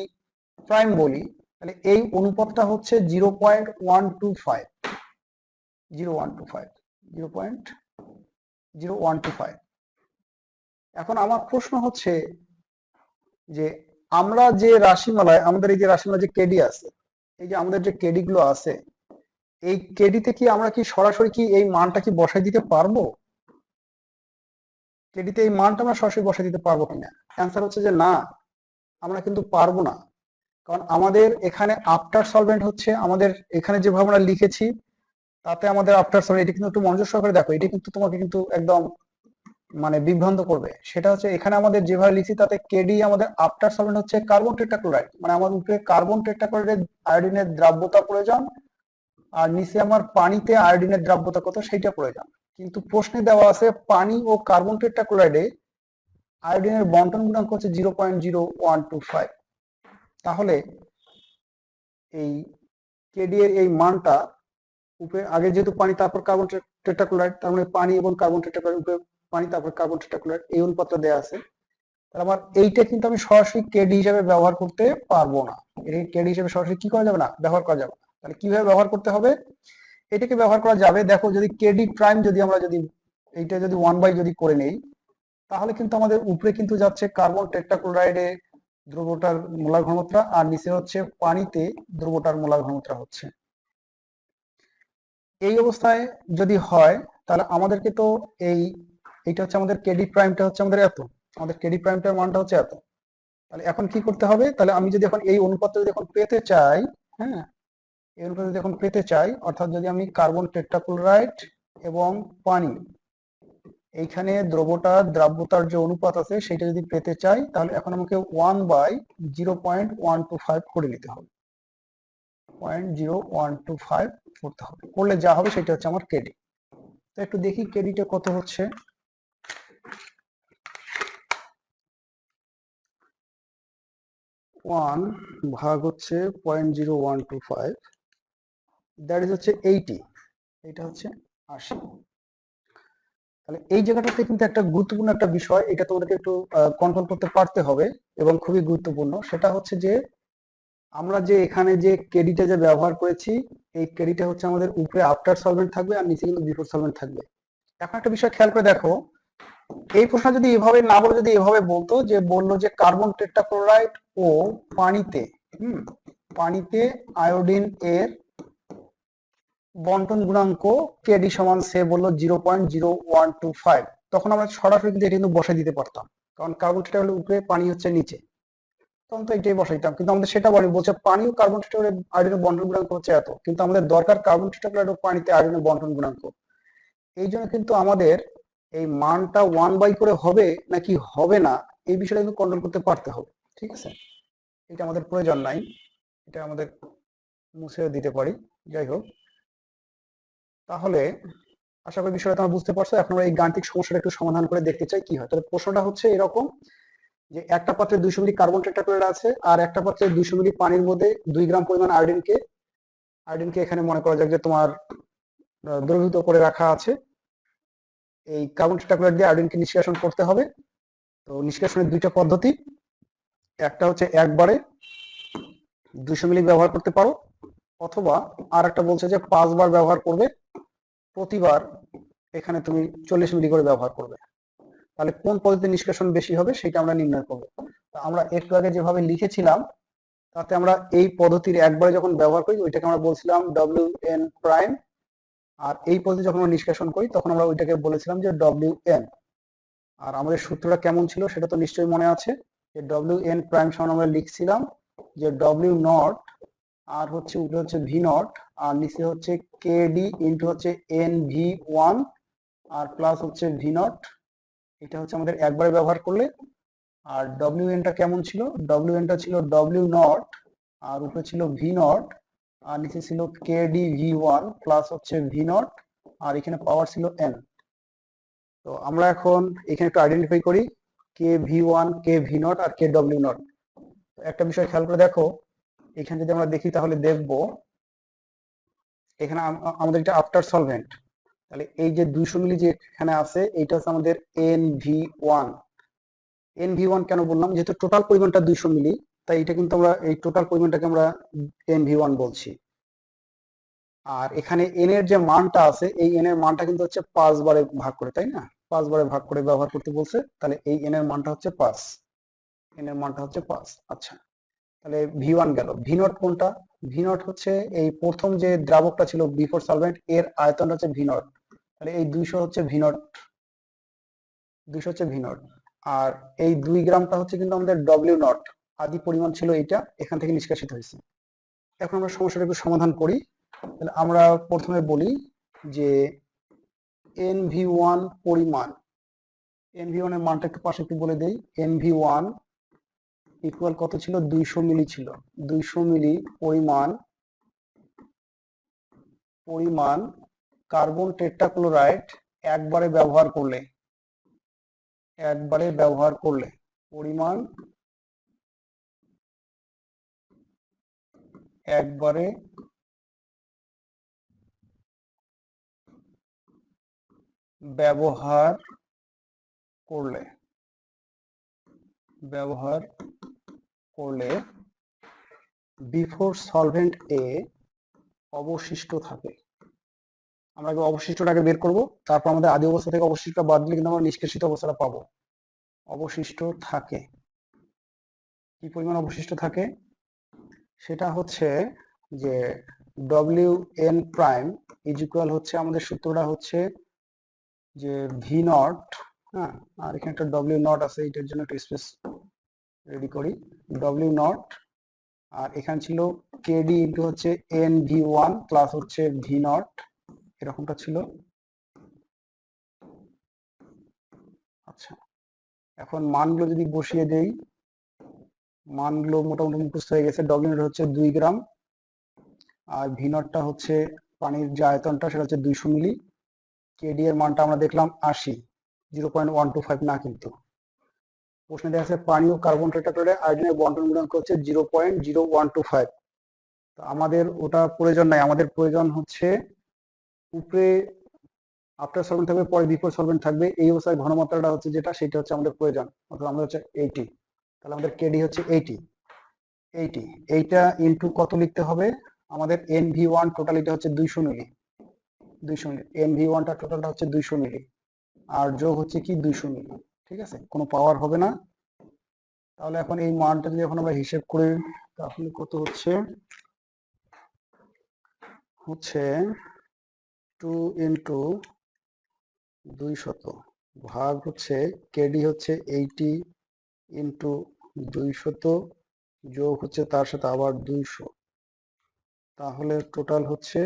প্রাইম বলি, তাহলে এই অনুপাতটা হচ্ছে 0.125, 0.0125। এখন আমার প্রশ্ন হচ্ছে যে আমরা যে রাশিমালায়, আমাদের এই যে রাশিমালা যে কেডি আছে, এই যে আমাদের যে কেডি গুলো আছে, এই কেডিতে কি আমরা কি সরাসরি কি এই মানটা কি বসাই দিতে পারবো? কেডিতে এই মানটা আমরা সরাসরি বসাই দিতে পারবো কিনা? অ্যান্সার হচ্ছে যে না, আমরা কিন্তু পারবো না। কারণ আমাদের এখানে আফটার সলভেন্ট হচ্ছে আমাদের এখানে যেভাবে আমরা লিখেছি, তাতে আমাদের আফটার সলভেন্ট, এটা কিন্তু একটু মনোযোগ সহকারে দেখো, এটা কিন্তু তোমাকে কিন্তু একদম মানে বিভ্রান্ত করবে। সেটা হচ্ছে এখানে আমাদের যেভাবে লিখছি তাতে কেডি আমাদের আফটার সলভেন্ট হচ্ছে কার্বন টেট্রাক্লোরাইড, মানে আমাদের উপরে কার্বন টেট্রাক্লোরাইডের আয়োডিনের দ্রাব্যতা প্রয়োজন, আর নিচে আমার পানিতে আয়োডিনের দ্রাব্যতা কত সেইটা প্রয়োজন। কিন্তু প্রশ্নে দেওয়া আছে পানি ও কার্বন টেট্রাক্লোরাইডে আয়োডিনের বন্টন গুণাঙ্ক হচ্ছে 0.0125। তাহলে এই কেডি এর এই মানটা উপরে আগে যেহেতু পানি তারপর কার্বন টেট্রাক্লোরাইড, তার মানে পানি এবং কার্বন টেট্রাক্লোরাইড, উপরে পানি তারপর কার্বন টেট্রাক্লোরাইড, এই অনুপাতটা দেওয়া আছে। তাহলে আমার এইটা কিন্তু আমি সরাসরি কেডি হিসাবে ব্যবহার করতে পারবো না। এটা কেডি হিসাবে সরাসরি কি করা যাবে না, ব্যবহার করা যাবে না। তাহলে কিভাবে ব্যবহার করতে হবে? এটাকে ব্যবহার করা যাবে, দেখো যদি কেডি প্রাইম যদি আমরা যদি এইটা যদি 1 বাই যদি করে নেই, তাহলে কিন্তু আমাদের উপরে কিন্তু যাচ্ছে কার্বন টেট্রাক্লোরাইডে দ্রবটার মোলার ঘনমাত্রা, আর নিচে হচ্ছে পানিতে দ্রবটার মোলার ঘনমাত্রা হচ্ছে। এই অবস্থায় যদি হয় তাহলে আমাদেরকে তো এইটা হচ্ছে আমাদের কেডি প্রাইমটা হচ্ছে আমাদের এত, আমাদের কেডি প্রাইমটার মানটা হচ্ছে এত। তাহলে এখন কি করতে হবে? তাহলে আমি যদি এখন এই অনুপাতটা যদি এখন পেতে চাই, হ্যাঁ, এই অনুপাত যদি এখন পেতে চাই, অর্থাৎ যদি আমি কার্বন টেট্রাক্লোরাইড এবং পানি এইখানে দ্রাব্যতার যে অনুপাত আছে সেটা যদি পেতে চাই, তাহলে এখন আমাকে 1/0.125 করে নিতে হবে, 0.0125 করতে হবে। করলে যা হবে সেটা হচ্ছে আমার কেডি। তো একটু দেখি কেডিটা কত হচ্ছে। 1 ভাগ হচ্ছে 0.0125, দ্যাট ইজ হচ্ছে 80, এটা হচ্ছে 80। তাহলে এই জায়গাটাতে কিন্তু একটা গুরুত্বপূর্ণ একটা বিষয়, এটা তোমাদেরকে একটু কন্ট্রোল করতে পারতে হবে এবং খুবই গুরুত্বপূর্ণ। সেটা হচ্ছে যে আমরা যে এখানে যে কেডিটা যে ব্যবহার করেছি, এই কেডিটা হচ্ছে আমাদের উপরে আফটার সলভেন্ট থাকবে আর নিচে কিন্তু বিফোর সলভেন্ট থাকবে। এখন একটা বিষয় খেয়াল করে দেখো, এই প্রশ্ন যদি এভাবে না বলে যদি এভাবে বলতো, যে বললো যে কার্বন টেট্রাক্লোরাইড ও পানিতে পানিতে আয়োডিন এর বন্টন গুণাঙ্ক কেডি সমান, সে বললো 0.0125, তখন আমরা সরাসরি কিন্তু এটা কিন্তু বসাই দিতে পারতাম, কারণ কার্বন টেট্রাক্লোরাইড উপরে, পানি হচ্ছে নিচে, তখন তো এটাই বসাইতাম। কিন্তু আমাদের সেটা বলে, বলছে পানি ও কার্বন টেট্রাক্লোরাইড আয়োডিনের বন্টন গুণাঙ্ক হচ্ছে এত, কিন্তু আমাদের দরকার কার্বন টেট্রাক্লোরাইড ও পানিতে আয়োডিনের বন্টন গুণাঙ্ক। এই জন্য কিন্তু আমাদের এই মানটা 1 বাই করে হবে নাকি হবে না, এই বিষয়টা কিন্তু কন্ট্রোল করতে পারতে হবে। ঠিক আছে, এটা আমাদের প্রয়োজন নাই, এটা আমাদের মুছে দিতে পারি। যাই হোক, তাহলে আশা করি বিষয়টা তোমরা বুঝতে পারছো। এখন আমরা এই গাণিতিক সমস্যাটা একটু সমাধান করে দেখতে চাই কি হয়। তাহলে প্রশ্নটা হচ্ছে এরকম, যে একটা পাত্রে 200 মিলি কার্বন টেট্রাক্লোরাইড আছে, আর একটা পাত্রে 200 মিলি পানির মধ্যে 2 গ্রাম পরিমাণ আয়োডিনকে এখানে মনে করা যাক যে তোমার দ্রবীভূত করে রাখা আছে। এই কার্বন টেট্রাক্লোরাইড দিয়ে আয়োডিনকে নিষ্কাশন করতে হবে। তো নিষ্কাশনের দুইটা পদ্ধতি, একটা হচ্ছে একবারে 200 মিলি ব্যবহার করতে পারো, অথবা আর একটা বলছে যে 5 বার ব্যবহার করবে, প্রতিবার এখানে তুমি 40 মিলি করে ব্যবহার করবে। তাহলে কোন পদ্ধতিতে নিষ্কাশন বেশি হবে সেটা আমরা নির্ণয় করবো। আমরা একটু আগে যেভাবে লিখেছিলাম, তাতে আমরা এই পদ্ধতির একবারে যখন ব্যবহার করি ওইটাকে আমরা বলছিলাম WN প্রাইম, আর এই পদ্ধতি যখন আমরা নিষ্কাশন করি তখন আমরা ওইটাকে বলেছিলাম যে WN। আর আমাদের সূত্রটা কেমন ছিল সেটা তো নিশ্চয়ই মনে আছে, যে WN প্রাইম সমান আমরা লিখছিলাম যে W নট, আর হচ্ছে উপরে হচ্ছে V নট, আর নিচে হচ্ছে KD ইন্টু হচ্ছে NV1, আর প্লাস হচ্ছে V নট। এটা হচ্ছে আমাদের একবারে ব্যবহার করলে। আর WN টা কেমন ছিল? WN টা ছিল W নট, আর উপরে ছিল V নট, আর নিচে ছিল KD V1 প্লাস হচ্ছে V নট, আর এখানে পাওয়ার ছিল N। তো আমরা এখন এখানে একটু আইডেন্টিফাই করি KV1, KV0 আর KW0। একটা বিষয় খেয়াল করে দেখো, এখানে যদি আমরা দেখি তাহলে দেখব এখানে আমাদের এটা আফটার সলভেন্ট। তাহলে এই যে 200 মিলি যে এখানে আছে, এইটা হচ্ছে আমাদের NV1। NV1 কেন বললাম? যেহেতু টোটাল পরিমাণটা 200 মিলি, তাই এটা কিন্তু আমরা এই টোটাল পরিমাণটাকে আমরা NV1 বলছি। আর এখানে এন এর যে মানটা আছে, এই এন এর মানটা কিন্তু হচ্ছে 5 বারে ভাগ করে, তাই না? 5 বারে ভাগ করে ব্যবহার করতে বলছে, তাহলে এই এন এর মানটা হচ্ছে 5, এন এর মানটা হচ্ছে 5। আচ্ছা, তাহলে V1 গেল। ভি নট কোনটা? ভি নট হচ্ছে এই প্রথম যে দ্রাবকটা ছিল বিফোর সলভেন্ট, এর আয়তনটা হচ্ছে ভি নট। তাহলে এই 200 হচ্ছে ভি নট, 200 হচ্ছে ভি নট। আর এই 2 গ্রামটা হচ্ছে কিন্তু আমাদের ডব্লিউ নট, আদি পরিমাণ ছিল এইটা, এখান থেকে নিষ্কাশিত হয়েছে। এখন আমরা সমস্যাটা একটু সমাধান করি। তাহলে আমরা প্রথমে বলি যে NV1 পরিমাণ, NV1 এর মানটা একটু পাশে একটু বলে দেই। NV1 ইকুয়াল কত ছিল? 200 মিলি ছিল। 200 মিলি পরিমাণ কার্বন টেট্রাক্লোরাইড একবারে ব্যবহার করলে, পরিমাণ একবারে ব্যবহার করলে বিফোর সলভেন্ট এ অবশিষ্ট থাকে। আমরা আগে অবশিষ্টটাকে বের করব, তারপর আমাদের আদি অবস্থা থেকে অবশিষ্টটা বাদ দিলে কিন্তু আমরা নিষ্কাশিত অবস্থাটা পাবো। অবশিষ্ট থাকে, কি পরিমাণ অবশিষ্ট থাকে সেটা হচ্ছে যে W N prime is equal হচ্ছে, আমাদের সূত্রটা হচ্ছে যে ভি নট, হ্যাঁ, আর এখানে একটা ডব্লিউ নট আছে, এটার জন্য একটা স্পেস রেডি করি, ডব্লিউ নট, আর এখানে ছিল কেডি ইন্টু হচ্ছে এন ভি ওয়ান প্লাস হচ্ছে ভি নট, এরকমটা ছিল। আচ্ছা, এখন মানগুলো যদি বসিয়ে দেই, মানগুলো মোটামুটি মুখস্থ হয়ে গেছে। ডব্লিউ নট হচ্ছে 2 গ্রাম, আর ভি নটটা হচ্ছে পানির যে আয়তনটা সেটা হচ্ছে 200 মিলি। কেডি এর মানটা আমরা দেখলাম 80, 0.125 না, কিন্তু প্রশ্নে দেখা আছে পানি ও কার্বন টেট্রাক্লোরাইডে আয়োডিনের বন্টন গুণাঙ্ক হচ্ছে 0.0125। তো আমাদের ওটা প্রয়োজন নাই, আমাদের প্রয়োজন হচ্ছে উপরে আফটার সলভেন্ট থাকবে, পরে বিফোর সলভেন্ট থাকবে, এই অবস্থায় ঘনমাত্রাটা হচ্ছে যেটা, সেটা হচ্ছে আমাদের প্রয়োজন। অর্থাৎ আমাদের হচ্ছে 80, তাহলে আমাদের কেডি হচ্ছে 80। এইটা ইনটু কত লিখতে হবে, আমাদের এন ভি ওয়ান টোটালিটা হচ্ছে 200 মিলি, 200 মিলি, এন ভি ওয়ানটা টোটালটা হচ্ছে 200 মিলি, আর যোগ হচ্ছে কি 200 মিলি, ঠিক আছে, কোনো পাওয়ার হবে না। তাহলে এখন এই মানটা যদি এখন আমরা হিসেব করি, তাহলে কত হচ্ছে, 2 ইন্টু 200 ভাগ হচ্ছে কেডি হচ্ছে 80 ইন্টু 200 যোগ হচ্ছে তার সাথে আবার 200, তাহলে টোটাল হচ্ছে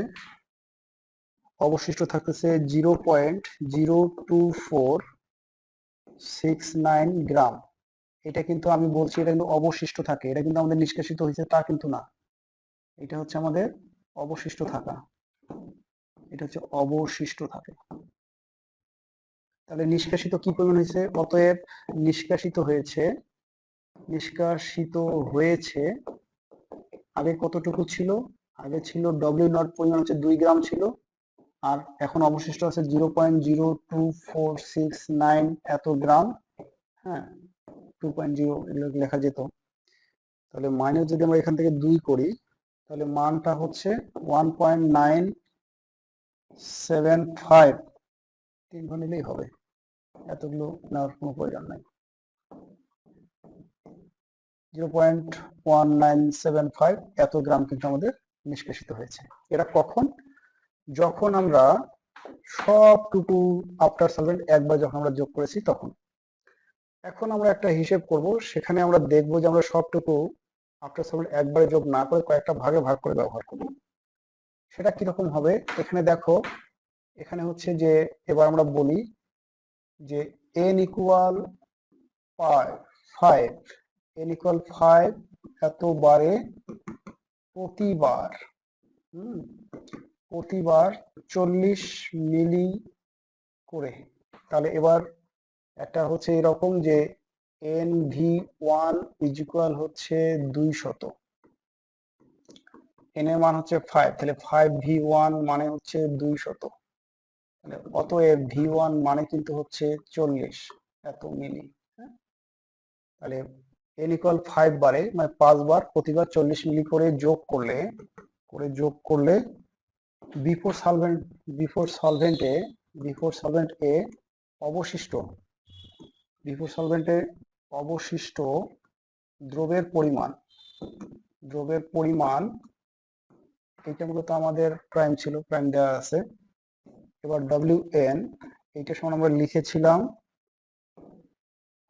অবশিষ্ট থাকতেছে 0.02469 গ্রাম। এটা কিন্তু আমি বলছি এটা কিন্তু অবশিষ্ট থাকে, এটা কিন্তু আমাদের নিষ্কাশিত হয়েছে তা কিন্তু না, এটা হচ্ছে আমাদের অবশিষ্ট থাকা, এটা হচ্ছে অবশিষ্ট থাকে। তাহলে নিষ্কাশিত কি পরিমাণ হয়েছে, অতএব নিষ্কাশিত হয়েছে আগে কতটুকু ছিল, আগে ছিল ডব্লিউ নট পরিমাণ হচ্ছে 2 গ্রাম ছিল, আর এখন অবশিষ্ট আছে 0.02469 এত গ্রাম, হ্যাঁ, 2.0 এগুলো লেখা যেত। তাহলে মাইনাস যদি আমরা এখান থেকে 2 করি, তাহলে মানটা হচ্ছে 1.975, 3 ঘর নিলেই হবে, এতগুলো নেওয়ার কোনো প্রয়োজন নাই। 0.1975 এত গ্রাম কিন্তু আমাদের নিষ্কাশিত হয়েছে। এটা কখন, যখন আমরা সবটুকু আফটার সলভেন্ট একবার যখন আমরা যোগ করেছি তখন। এখন আমরা একটা হিসেব করব, সেখানে আমরা দেখব যে আমরা সবটুকু আফটার সলভেন্ট একবারে যোগ না করে কয়েকটা ভাগে ভাগ করে ব্যবহার করব। সেটা কিরকম হবে, এখানে দেখো, এখানে হচ্ছে যে এবার আমরা বলি যে n ইকুয়াল 5, n ইকুয়াল 5 এত বারে প্রতিবার 40 মিলি করে। তাহলে এবার একটা হচ্ছে এরকম যে N V one is equal হচ্ছে 200, এন এর মান হচ্ছে 5, তাহলে 5 ভি ওয়ান মানে হচ্ছে 200, তাহলে অতএব ভি ওয়ান মানে কিন্তু হচ্ছে 40 এত মিলি। তাহলে এন ইকুয়াল 5 বারে মানে 5 বার প্রতিবার 40 মিলি করে যোগ করলে বিফোর সলভেন্টে অবশিষ্ট দ্রবের পরিমাণ এটা মূলত আমাদের প্রাইম ছিল, প্রাইম দেওয়া আছে। এবার ডব্লিউ এন এইটা সমান আমরা লিখেছিলাম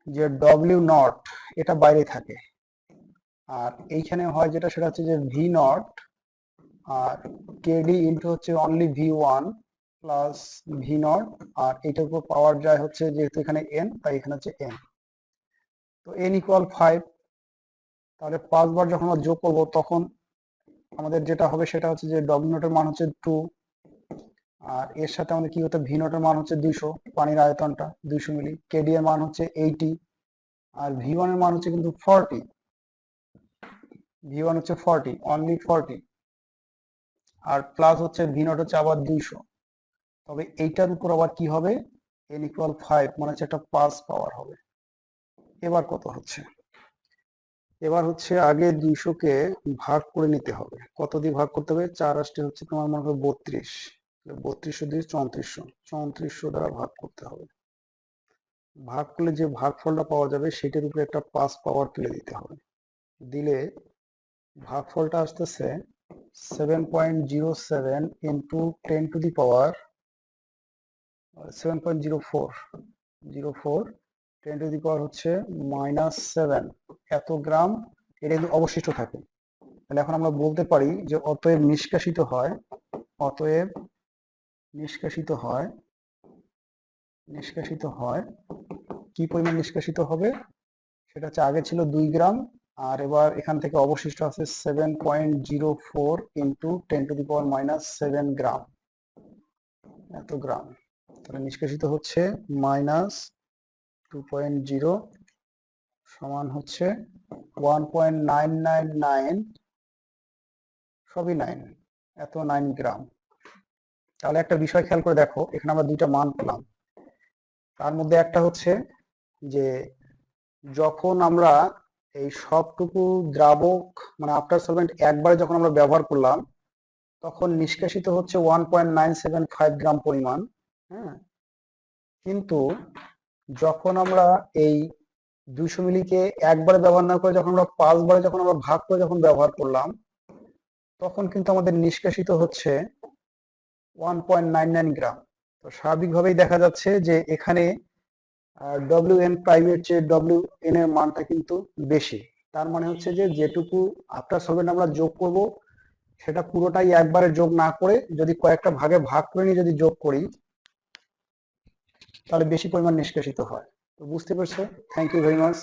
যে ডব্লিউ নট এটা বাইরে থাকে, আর এইখানে হয় যেটা সেটা হচ্ছে যে ভি নট, আর কেডি ইন্টু হচ্ছে only V one plus V naught, আর এটার উপর পাওয়ার যায় হচ্ছে যেহেতু এখানে এন, তাই এখানে হচ্ছে এন। তো এন ইকুয়াল 5, তাহলে 5 বার যখন আমরা যোগ করবো তখন আমাদের যেটা হবে সেটা হচ্ছে যে ডব্লিউ নটের মান হচ্ছে 2, আর এর সাথে আমাদের কি হতো, ভি নটের মান হচ্ছে 200, পানির আয়তনটা 200 মিলি, কেডি এর মান হচ্ছে 80, আর ভি ওয়ান এর মান হচ্ছে কিন্তু 40, ভি ওয়ান হচ্ছে 40, অনলি 40, আর প্লাস হচ্ছে ভি নট হচ্ছে আবার 200। তবে এইটার উপর আবার কি হবে, n ইকুয়াল 5 মানে হচ্ছে একটা পাস পাওয়ার হবে। এবার কত হচ্ছে, এবার হচ্ছে আগে 200 কে ভাগ করে নিতে হবে। কত দিয়ে ভাগ করতে হবে, 4 আসতে হচ্ছে তোমার মনে হয় 32, 3200 দিয়ে 3400, 3400 দ্বারা ভাগ করতে হবে। ভাগ করলে যে ভাগফলটা পাওয়া যাবে সেটার উপরে একটা পাস পাওয়ার তুলে দিতে হবে। দিলে ভাগফলটা আসতেছে 7.07 into 10 to the power 7.04, 10 to the power হচ্ছে -7 এত গ্রাম এটা কিন্তু অবশিষ্ট থাকে। তাহলে এখন আমরা বলতে পারি যে অতএব নিষ্কাশিত হয়, অতএব নিষ্কাশিত হয়, নিষ্কাশিত হয় কি পরিমাণ নিষ্কাশিত হবে, সেটা হচ্ছে আগে ছিল 2 গ্রাম আর এবার এখান থেকে অবশিষ্ট আছে 7.04 ইন্টু 10 টু দি পাওয়ার -7 গ্রাম, এত গ্রাম। তাহলে নিষ্কাশিত হচ্ছে -2.0 সমান হচ্ছে 1.999 সবই 9, এত 9 গ্রাম। তাহলে একটা বিষয় খেয়াল করে দেখো, এখানে আমরা দুইটা মান পেলাম। তার মধ্যে একটা হচ্ছে যে যখন আমরা এই সবটুকু দ্রাবক মানে আফটার সলভেন্ট একবারে যখন আমরা ব্যবহার করলাম তখন নিষ্কাশিত হচ্ছে 1.975 গ্রাম পরিমাণ। হ্যাঁ, কিন্তু যখন আমরা এই 200 মিলিকে একবারে ব্যবহার না করে যখন আমরা 5 বারে যখন আমরা ভাগ করে যখন ব্যবহার করলাম তখন কিন্তু আমাদের নিষ্কাশিত হচ্ছে 1.99 গ্রাম। তো স্বাভাবিকভাবেই দেখা যাচ্ছে যে এখানে WN প্রাইমের চেয়ে WN এর মানটা কিন্তু বেশি। তার মানে হচ্ছে যে যেটুকু আফটার সলভেন্ট আমরা যোগ করব সেটা পুরোটাই একবারে যোগ না করে যদি কয়েকটা ভাগে ভাগ করে নিয়ে যদি যোগ করি তাহলে বেশি পরিমাণ নিষ্কাশিত হয়। তো বুঝতে পারছো? Thank you very much.